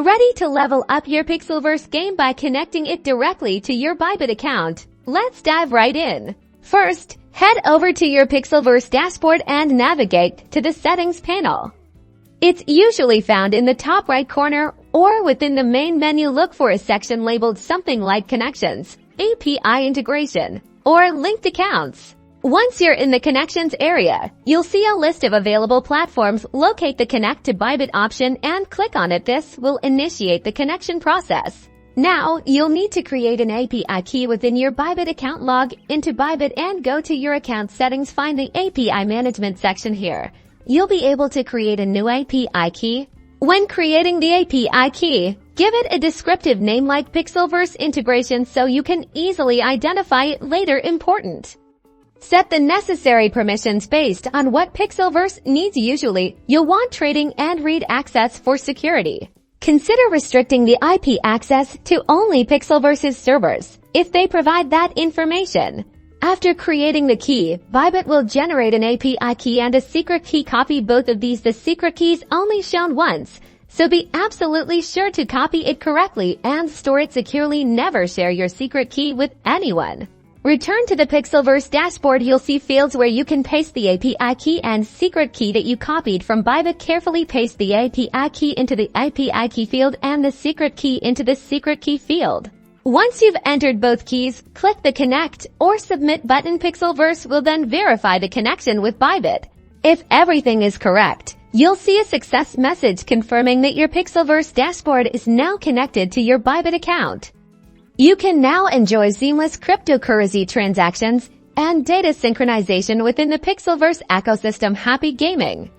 Ready to level up your PIXELVERSE game by connecting it directly to your Bybit account? Let's dive right in. First, head over to your PIXELVERSE dashboard and navigate to the Settings panel. It's usually found in the top right corner or within the main menu. Look for a section labeled something like Connections, API Integration, or Linked Accounts. Once you're in the Connections area, you'll see a list of available platforms. Locate the Connect to Bybit option and click on it. This will initiate the connection process. Now, you'll need to create an API key within your Bybit account. Log into Bybit and go to your account settings. Find the API management section here. You'll be able to create a new API key. When creating the API key, give it a descriptive name like PIXELVERSE Integration so you can easily identify it later. Important. Set the necessary permissions based on what PIXELVERSE needs. Usually, you'll want trading and read access for security. Consider restricting the IP access to only PIXELVERSE's servers if they provide that information. After creating the key, Bybit will generate an API key and a secret key. Copy both of these. The secret key is only shown once, so be absolutely sure to copy it correctly and store it securely. Never share your secret key with anyone. Return to the PIXELVERSE dashboard. You'll see fields where you can paste the API key and secret key that you copied from Bybit. Carefully paste the API key into the API key field and the secret key into the secret key field. Once you've entered both keys, click the Connect or Submit button. PIXELVERSE will then verify the connection with Bybit. If everything is correct, you'll see a success message confirming that your PIXELVERSE dashboard is now connected to your Bybit account. You can now enjoy seamless cryptocurrency transactions and data synchronization within the PIXELVERSE ecosystem. Happy gaming!